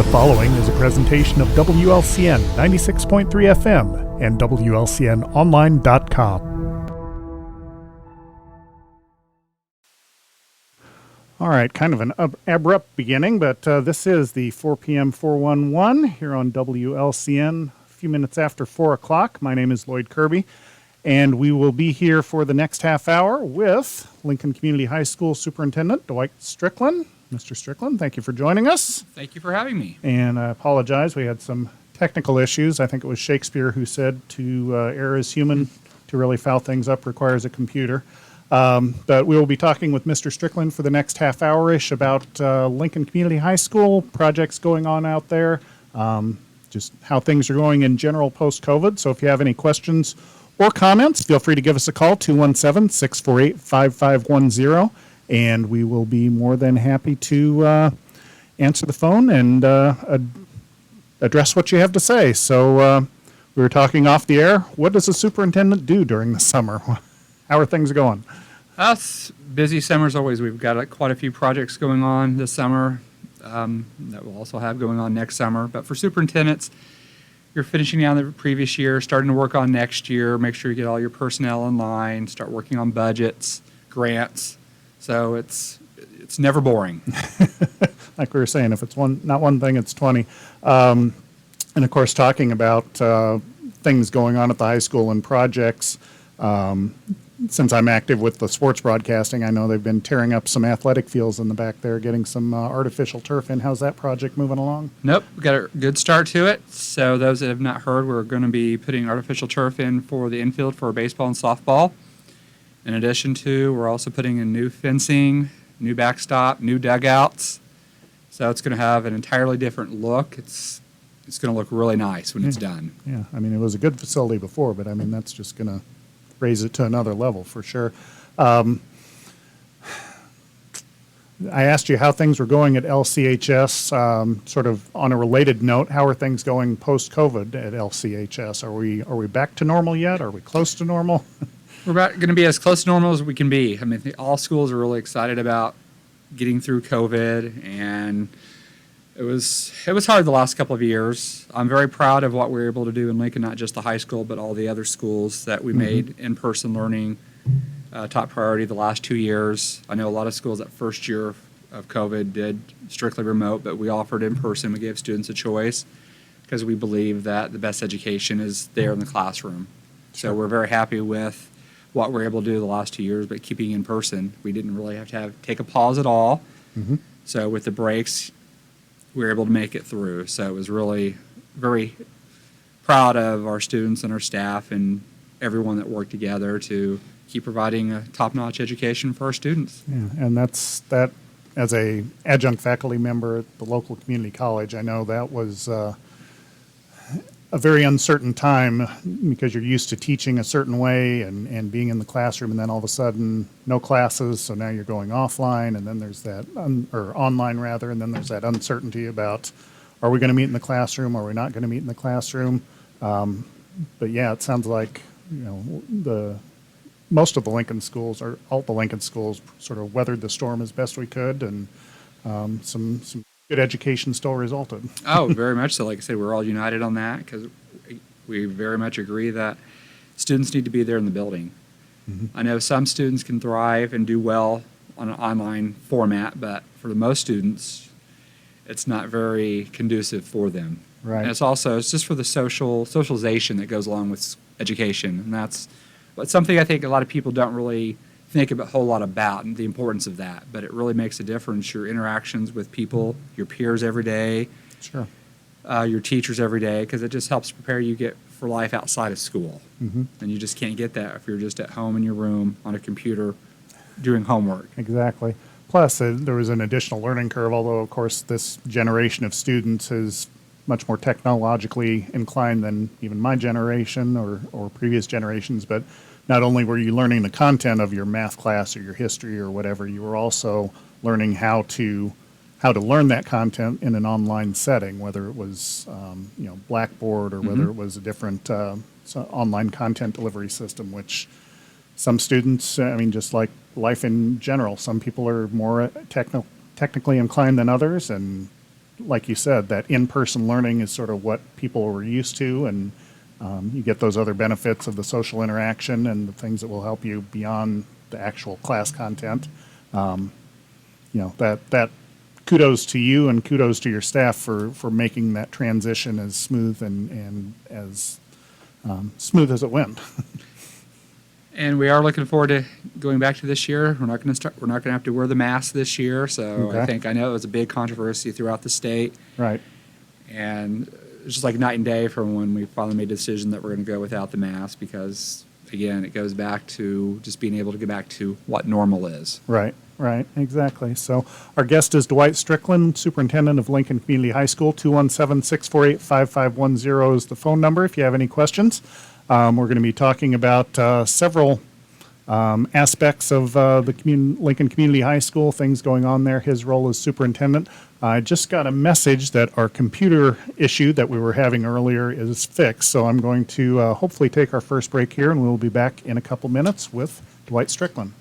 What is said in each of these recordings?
following is a presentation of WLCN 96.3 FM and WLCNonline.com. All right, kind of an abrupt beginning, but this is the 4 p.m. 411 here on WLCN, a few minutes after 4 o'clock. My name is Loyd Kirby, and we will be here for the next half hour with Lincoln Community High School Superintendent Dwight Stricklin. Mr. Stricklin, thank you for joining us. Thank you for having me. And I apologize, we had some technical issues. I think it was Shakespeare who said to err is human, to really foul things up requires a computer. But we will be talking with Mr. Stricklin for the next half hour-ish about Lincoln Community High School, projects going on out there, just how things are going in general post-COVID. So if you have any questions or comments, feel free to give us a call, 217-648-5510, and we will be more than happy to answer the phone and address what you have to say. So we were talking off the air. What does a superintendent do during the summer? How are things going? Us busy summers always. We've got quite a few projects going on this summer that we'll also have going on next summer. But for superintendents, you're finishing down the previous year, starting to work on next year, make sure you get all your personnel in line, start working on budgets, grants. So it's never boring. Like we were saying, if it's not one thing, it's 20. And of course, talking about things going on at the high school and projects. Since I'm active with the sports broadcasting, I know they've been tearing up some athletic fields in the back there, getting some artificial turf in. How's that project moving along? Nope, we got a good start to it. So those that have not heard, we're going to be putting artificial turf in for the infield for baseball and softball. In addition to, we're also putting in new fencing, new backstop, new dugouts. So it's going to have an entirely different look. It's going to look really nice when it's done. Yeah, I mean, it was a good facility before, but I mean, that's just going to raise it to another level for sure. I asked you how things were going at LCHS. Sort of on a related note, how are things going post-COVID at LCHS? Are we back to normal yet? Are we close to normal? We're going to be as close to normal as we can be. I mean, all schools are really excited about getting through COVID, and it was hard the last couple of years. I'm very proud of what we were able to do in Lincoln, not just the high school, but all the other schools that we made in-person learning top priority the last 2 years. I know a lot of schools that first year of COVID did strictly remote, but we offered in-person. We gave students a choice because we believe that the best education is there in the classroom. So we're very happy with what we're able to do the last 2 years, but keeping in person, we didn't really have to take a pause at all. So with the breaks, we were able to make it through. So it was really very proud of our students and our staff and everyone that worked together to keep providing a top-notch education for our students. Yeah, and that as a adjunct faculty member at the local community college, I know that was a very uncertain time because you're used to teaching a certain way and being in the classroom, and then all of a sudden no classes, so now you're going offline, and then there's that, or online rather, and then there's that uncertainty about, are we going to meet in the classroom, are we not going to meet in the classroom? But yeah, it sounds like, most of the Lincoln schools, or all the Lincoln schools, sort of weathered the storm as best we could, and some good education still resulted. Oh, very much so. Like I said, we're all united on that because we very much agree that students need to be there in the building. I know some students can thrive and do well on an online format, but for the most students, it's not very conducive for them. Right. And it's just for the socialization that goes along with education, and that's something I think a lot of people don't really think a whole lot about and the importance of that, but it really makes a difference. Your interactions with people, your peers every day, your teachers every day, because it just helps prepare you for life outside of school. And you just can't get that if you're just at home in your room on a computer doing homework. Exactly. Plus, there was an additional learning curve, although, of course, this generation of students is much more technologically inclined than even my generation or previous generations, but not only were you learning the content of your math class or your history or whatever, you were also learning how to learn that content in an online setting, whether it was Blackboard or whether it was a different online content delivery system, which some students, just like life in general, some people are more technically inclined than others, and like you said, that in-person learning is sort of what people were used to, and you get those other benefits of the social interaction and the things that will help you beyond the actual class content. That kudos to you and kudos to your staff for making that transition as smooth and as smooth as it went. And we are looking forward to going back to this year. We're not going to have to wear the mask this year. So Okay. I know it was a big controversy throughout the state. Right. And it's just like night and day from when we finally made a decision that we're going to go without the mask because, again, it goes back to just being able to get back to what normal is. Right, exactly. So our guest is Dwight Stricklin, Superintendent of Lincoln Community High School. 217-648-5510 is the phone number if you have any questions. We're going to be talking about several aspects of the Lincoln Community High School, things going on there, his role as superintendent. I just got a message that our computer issue that we were having earlier is fixed, so I'm going to hopefully take our first break here, and we'll be back in a couple minutes with Dwight Stricklin.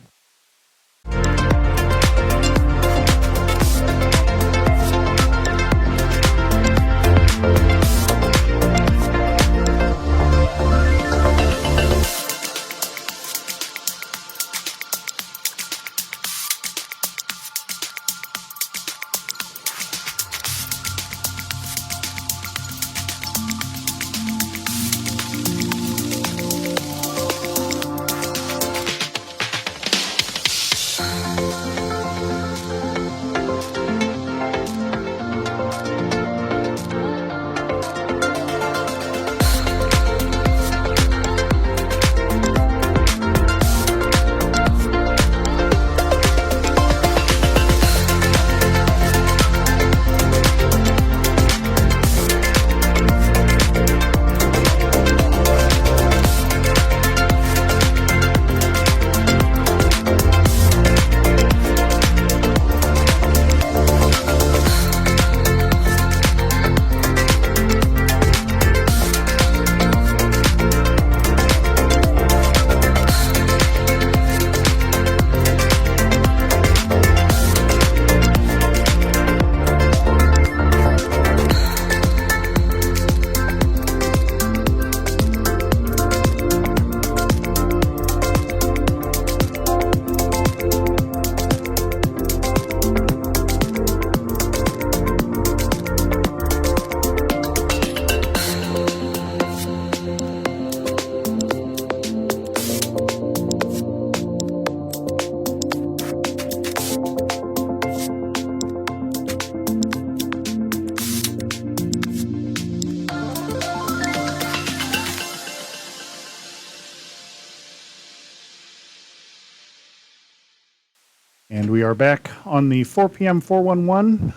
And we are back on the 4 p.m. 411.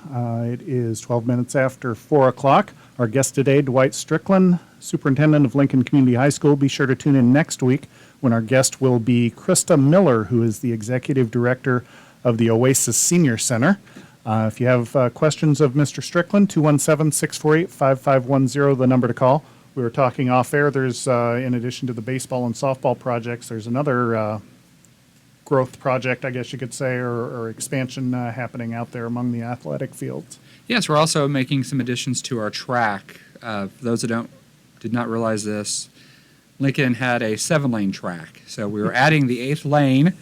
It is 12 minutes after 4 o'clock. Our guest today, Dwight Stricklin, Superintendent of Lincoln Community High School. Be sure to tune in next week when our guest will be Krista Miller, who is the Executive Director of the Oasis Senior Center. If you have questions of Mr. Stricklin, 217-648-5510, the number to call. We were talking off air. There's, in addition to the baseball and softball projects, there's another growth project, I guess you could say, or expansion happening out there among the athletic fields. Yes, we're also making some additions to our track. For those that did not realize this, Lincoln had a 7-lane track. So we were adding the 8th lane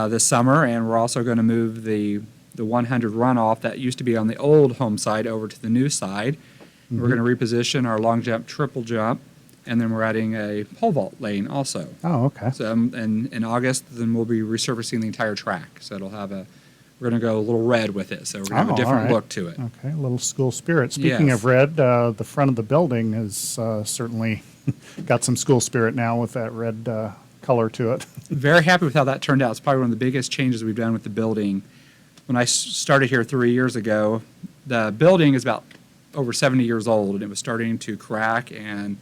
this summer, and we're also going to move the 100 runoff that used to be on the old home side over to the new side. Mm-hmm. We're going to reposition our long jump, triple jump, and then we're adding a pole vault lane also. Oh, okay. So in August, then we'll be resurfacing the entire track. So it'll have we're going to go a little red with it. So we're going to have a different look to it. Okay, a little school spirit. Speaking of red, the front of the building has certainly got some school spirit now with that red color to it. Very happy with how that turned out. It's probably one of the biggest changes we've done with the building. When I started here 3 years ago, the building is about over 70 years old, and it was starting to crack, and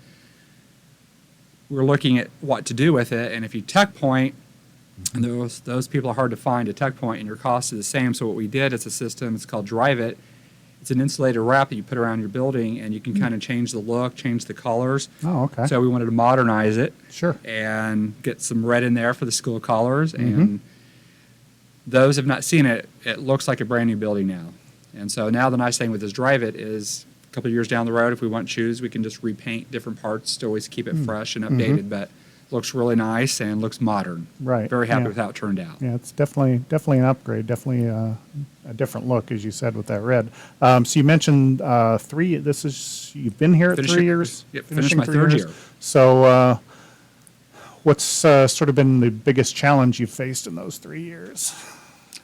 we're looking at what to do with it. And if you tuck point, and those people are hard to find, a tuck point, and your cost is the same. So what we did is a system, it's called Drive It. It's an insulated wrap that you put around your building, and you can kind of change the look, change the colors. Oh, okay. So we wanted to modernize it. Sure. And get some red in there for the school colors. And those have not seen it. It looks like a brand new building now. And so now the nice thing with this Drive It is a couple of years down the road, if we want to choose, we can just repaint different parts to always keep it fresh and updated. But looks really nice and looks modern. Right. Very happy Yeah. with how it turned out. Yeah, it's definitely an upgrade, definitely a different look, as you said, with that red. So you mentioned you've been here at 3 years? Yep, finished Finishing my 3 third years? year. So what's sort of been the biggest challenge you've faced in those 3 years?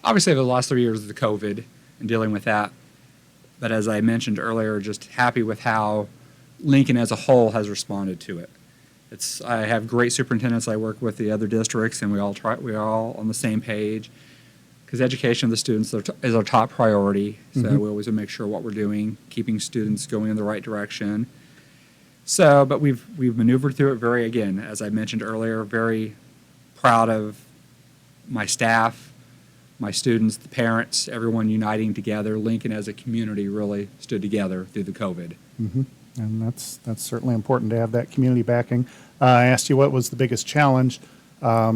Obviously, the last 3 years of the COVID and dealing with that. But as I mentioned earlier, just happy with how Lincoln as a whole has responded to it. I have great superintendents I work with the other districts, and we're all on the same page, because education of the students is our top priority. So we always want to make sure what we're doing, keeping students going in the right direction. So, but we've maneuvered through it again, as I mentioned earlier, very proud of my staff, my students, the parents, everyone uniting together. Lincoln as a community really stood together through the COVID. And that's certainly important to have that community backing. I asked you what was the biggest challenge. I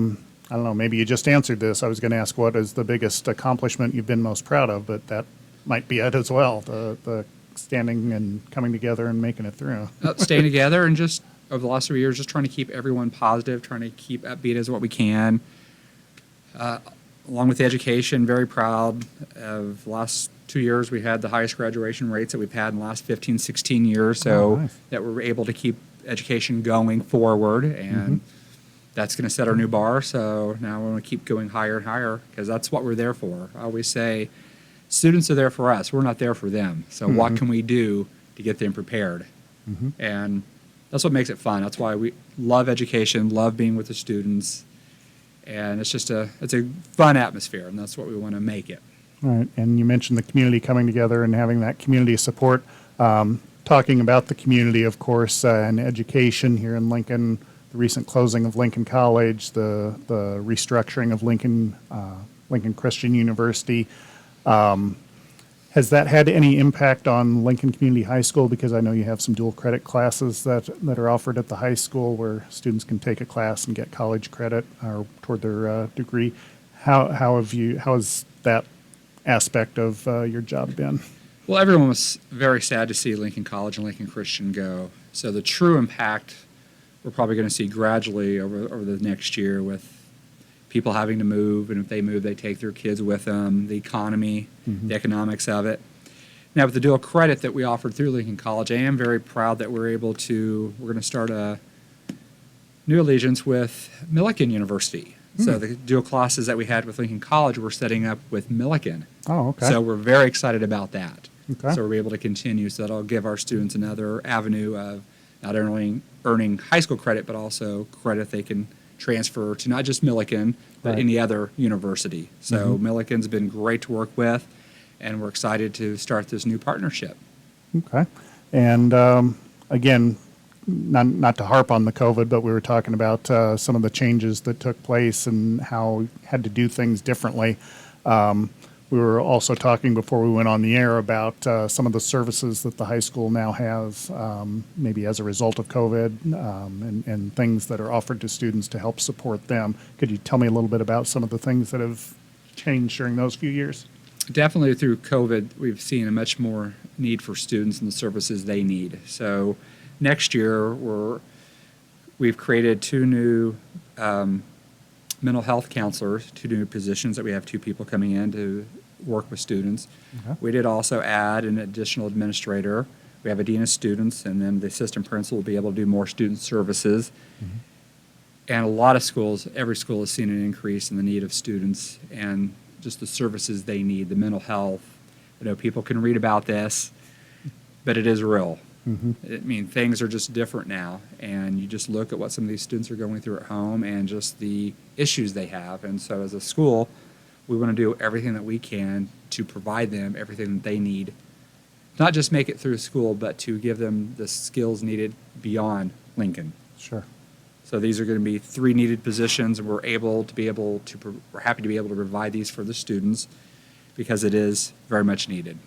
don't know, maybe you just answered this. I was going to ask what is the biggest accomplishment you've been most proud of, but that might be it as well, the standing and coming together and making it through. Staying together and just over the last 3 years, just trying to keep everyone positive, trying to keep upbeat as what we can. Along with the education, very proud of the last 2 years. We had the highest graduation rates that we've had in the last 15, 16 years. So nice. that we're able to keep education going forward, and that's going to set our new bar. So now we want to keep going higher and higher, because that's what we're there for. I always say students are there for us. We're not there for them. So what can we do to get them prepared? And that's what makes it fun. That's why we love education, love being with the students. And it's a fun atmosphere, and that's what we want to make it. Right, and you mentioned the community coming together and having that community support. Talking about the community, of course, and education here in Lincoln, the recent closing of Lincoln College, the restructuring of Lincoln Christian University. Has that had any impact on Lincoln Community High School? Because I know you have some dual credit classes that are offered at the high school where students can take a class and get college credit or toward their degree. How has that aspect of your job been? Well, everyone was very sad to see Lincoln College and Lincoln Christian go. So the true impact we're probably going to see gradually over the next year, with people having to move, and if they move, they take their kids with them, the economy, the economics of it. Now, with the dual credit that we offered through Lincoln College, I am very proud that we're going to start a new allegiance with Millikan University. So the dual classes that we had with Lincoln College, we're setting up with Millikan. Oh, okay. So we're very excited about that. Okay. So we'll be able to continue. So that'll give our students another avenue of not only earning high school credit, but also credit they can transfer to not just Millikan, but Right. any other university. So Millikan's been great to work with, and we're excited to start this new partnership. Okay. And again, not to harp on the COVID, but we were talking about some of the changes that took place and how we had to do things differently. We were also talking before we went on the air about some of the services that the high school now has, maybe as a result of COVID, and things that are offered to students to help support them. Could you tell me a little bit about some of the things that have changed during those few years? Definitely through COVID, we've seen a much more need for students and the services they need. So next year, we've created 2 new mental health counselors, 2 new positions that we have 2 people coming in to work with students. Okay. We did also add an additional administrator. We have a dean of students, and then the assistant principal will be able to do more student services. And a lot of schools, every school has seen an increase in the need of students and just the services they need, the mental health. I know people can read about this, but it is real. I mean, things are just different now, and you just look at what some of these students are going through at home and just the issues they have. And so as a school, we want to do everything that we can to provide them everything that they need, not just make it through school, but to give them the skills needed beyond Lincoln. Sure. So these are going to be 3 needed positions, and we're happy to be able to provide these for the students because it is very much needed.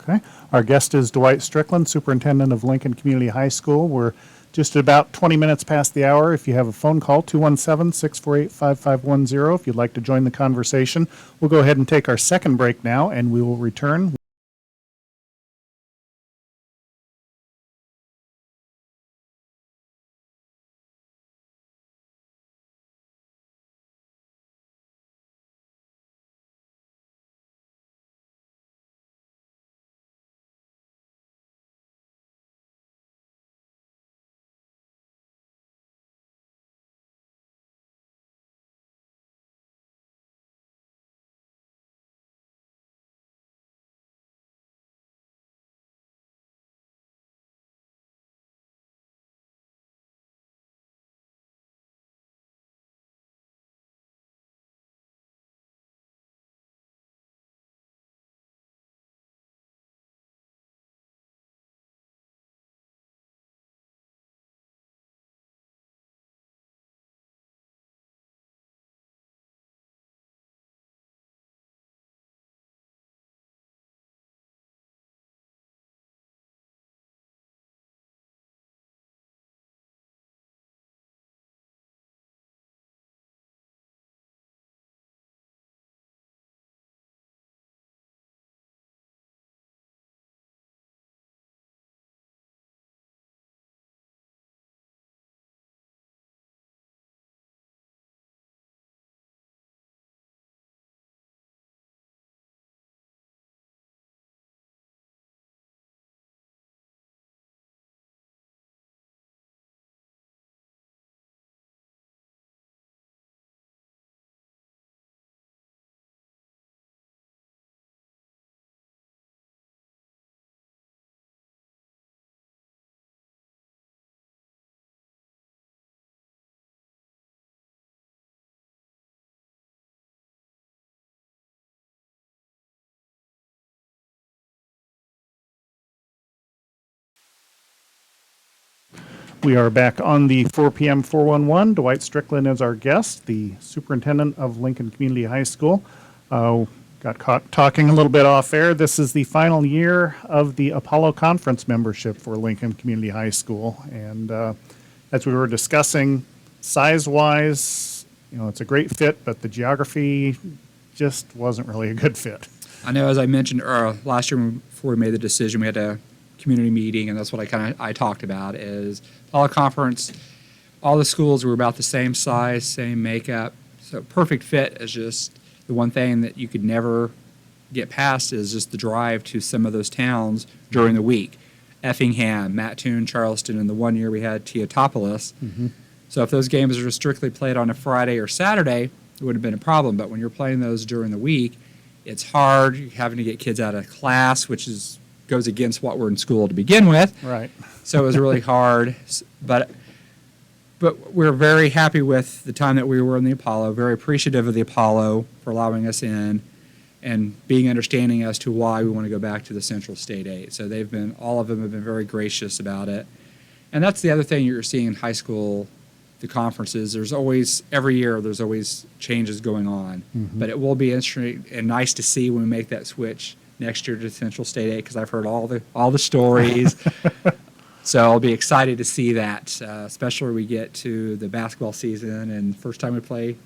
Okay. Our guest is Dwight Stricklin, Superintendent of Lincoln Community High School. We're just about 20 minutes past the hour. If you have a phone call, 217-648-5510. If you'd like to join the conversation, we'll go ahead and take our second break now, and we will return We are back on the 4 p.m. 411. Dwight Stricklin is our guest, the superintendent of Lincoln Community High School. Got caught talking a little bit off air. This is the final year of the Apollo Conference membership for Lincoln Community High School. And as we were discussing, size-wise, it's a great fit, but the geography just wasn't really a good fit. I know, as I mentioned last year before we made the decision, we had a community meeting, and that's what I talked about is Apollo Conference. All the schools were about the same size, same makeup, so perfect fit is just the one thing that you could never get past is just the drive to some of those towns during the week. Effingham, Mattoon, Charleston, and the one year we had Teotopolis. Mm-hmm. So if those games are strictly played on a Friday or Saturday, it would have been a problem. But when you're playing those during the week, it's hard. You're having to get kids out of class, which goes against what we're in school to begin with. Right. So it was really hard. But we're very happy with the time that we were in the Apollo, very appreciative of the Apollo for allowing us in and being understanding as to why we want to go back to the Central State 8. So all of them have been very gracious about it. And that's the other thing you're seeing in high school, the conferences. Every year, there's always changes going on. Mm-hmm. But it will be interesting and nice to see when we make that switch next year to Central State 8 because I've heard all the stories. So I'll be excited to see that, especially when we get to the basketball season and first time we play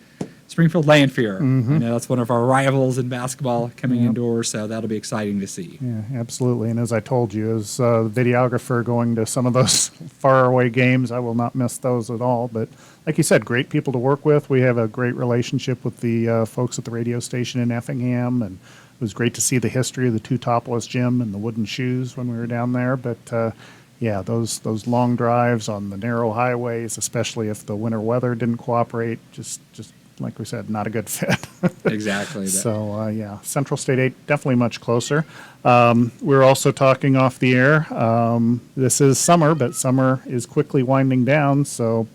Springfield Lanphier. Mm-hmm. I know that's one of our rivals in basketball coming indoors, so that'll be exciting to see. Yeah, absolutely. And as I told you, as a videographer going to some of those faraway games, I will not miss those at all. But like you said, great people to work with. We have a great relationship with the folks at the radio station in Effingham, and it was great to see the history of the Teotopolis gym and the wooden shoes when we were down there. But yeah, those long drives on the narrow highways, especially if the winter weather didn't cooperate, just like we said, not a good fit. Exactly. So, yeah, Central State 8, definitely much closer. We're also talking off the air. This is summer, but summer is quickly winding down. So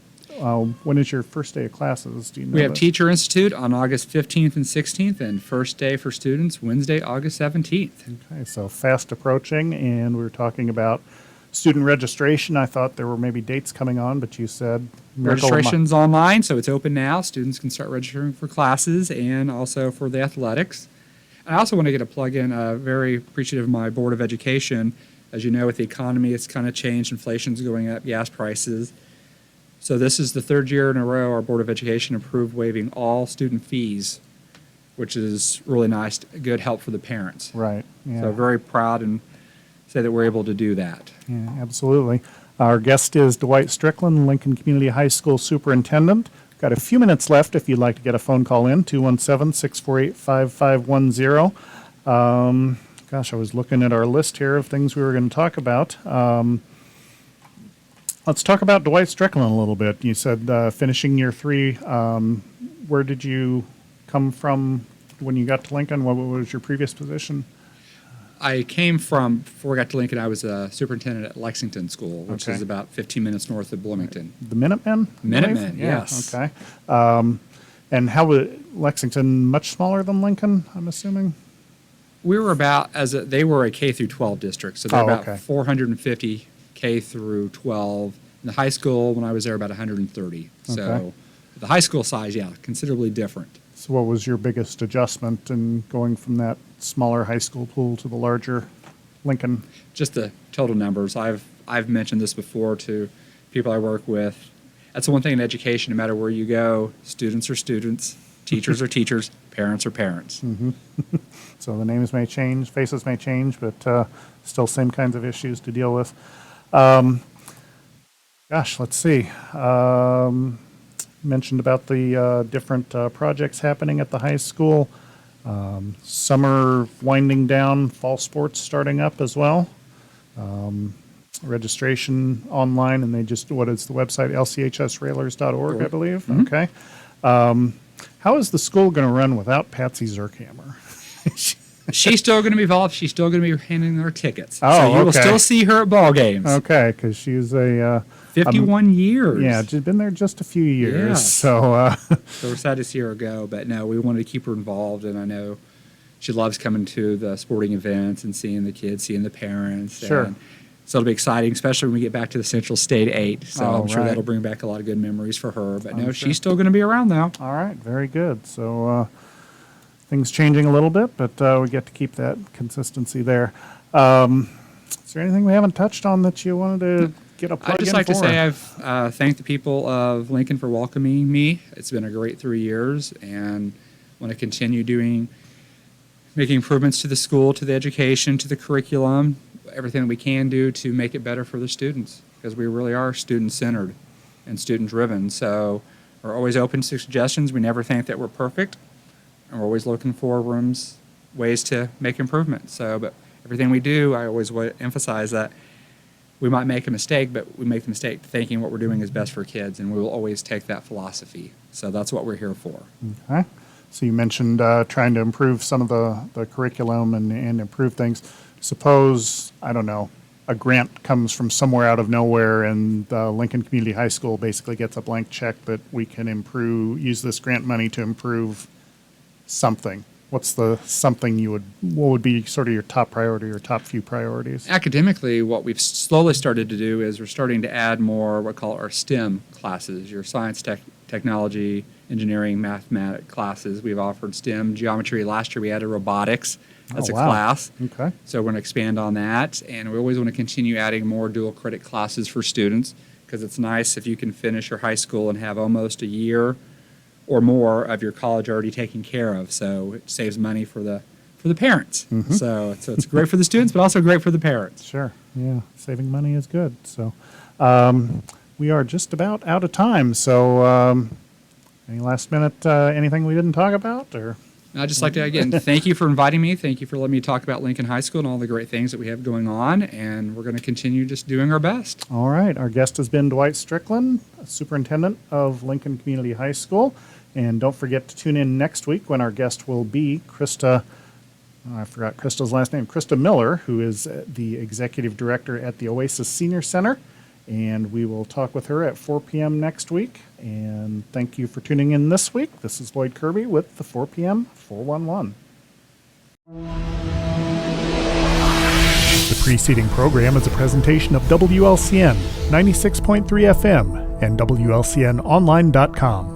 when is your first day of classes? Do you know we have Teacher Institute on August 15th and 16th, and first day for students Wednesday, August 17th. Okay, so fast approaching, and we were talking about student registration. I thought there were maybe dates coming on, but you said registration's online, so it's open now. Students can start registering for classes and also for the athletics. And I also want to get a plug in. Very appreciative of my Board of Education. As you know, with the economy, it's kind of changed. Inflation's going up, gas prices. So this is the third year in a row our Board of Education approved waiving all student fees, which is really nice, good help for the parents. Right. Yeah. So very proud and say that we're able to do that. Yeah, absolutely. Our guest is Dwight Stricklin, Lincoln Community High School Superintendent. Got a few minutes left if you'd like to get a phone call in, 217-648-5510. Gosh, I was looking at our list here of things we were going to talk about. Let's talk about Dwight Stricklin a little bit. You said finishing year 3. Where did you come from when you got to Lincoln? What was your previous position? I came from, before I got to Lincoln, I was a superintendent at Lexington School, which is about 15 minutes north of Bloomington. The Minutemen? Minutemen, yes. Okay. And how was Lexington much smaller than Lincoln, I'm assuming? We were they were a K through 12 district, so they're about 450 K through 12. In the high school, when I was there, about 130. So the high school size, considerably different. So what was your biggest adjustment in going from that smaller high school pool to the larger Lincoln? Just the total numbers. I've mentioned this before to people I work with. That's the one thing in education, no matter where you go, students are students, teachers are teachers, parents are parents. Mm-hmm. So the names may change, faces may change, but still same kinds of issues to deal with. Gosh, let's see. Mentioned about the different projects happening at the high school. Summer winding down, fall sports starting up as well. Registration online, and what is the website? LCHSrailers.org, I believe. Mm-hmm. Okay. How is the school going to run without Patsy Zerkhammer? She's still going to be involved. She's still going to be handing her tickets. Oh, so you will still see her at ball games. Okay, because she's a 51 years. Yeah, she's been there just a few years. Yes. So we're sad to see her go, but no, we wanted to keep her involved, and I know she loves coming to the sporting events and seeing the kids, seeing the parents. Sure. And So it'll be exciting, especially when we get back to the Central State 8. So Oh, I'm sure right. that'll bring back a lot of good memories for her. But I'm no, sure. she's still going to be around though. All right, very good. So things changing a little bit, but we get to keep that consistency there. Is there anything we haven't touched on that you wanted to get a plug I'd just in like to for? say I've thanked the people of Lincoln for welcoming me. It's been a great 3 years, and want to continue making improvements to the school, to the education, to the curriculum, everything that we can do to make it better for the students, because we really are student-centered and student-driven. So we're always open to suggestions. We never think that we're perfect, and we're always looking for ways to make improvements. So, but everything we do, I always emphasize that we might make a mistake, but we make the mistake thinking what we're doing is best for kids, and we will always take that philosophy. So that's what we're here for. Okay. So you mentioned trying to improve some of the curriculum and improve things. Suppose, I don't know, a grant comes from somewhere out of nowhere and Lincoln Community High School basically gets a blank check that we can use this grant money to improve something. What's the something what would be sort of your top priority or top few priorities? Academically, what we've slowly started to do is we're starting to add more what we call our STEM classes, your science, technology, engineering, mathematics classes. We've offered STEM, geometry. Last year we added robotics as Oh, a wow. class. Okay. So we're going to expand on that, and we always want to continue adding more dual credit classes for students, because it's nice if you can finish your high school and have almost a year or more of your college already taken care of. So it saves money for the parents. Mm-hmm. So it's great for the students, but also great for the parents. Sure. Yeah. Saving money is good. So we are just about out of time. So any last minute anything we didn't talk about or? I'd just like to, again, thank you for inviting me. Thank you for letting me talk about Lincoln High School and all the great things that we have going on, and we're going to continue just doing our best. All right. Our guest has been Dwight Stricklin, Superintendent of Lincoln Community High School. And don't forget to tune in next week when our guest will be Krista, I forgot Krista's last name, Krista Miller, who is the Executive Director at the Oasis Senior Center. And we will talk with her at 4 p.m. next week. And thank you for tuning in this week. This is Loyd Kirby with the 4 p.m. 411. The preceding program is a presentation of WLCN 96.3 FM and WLCNonline.com.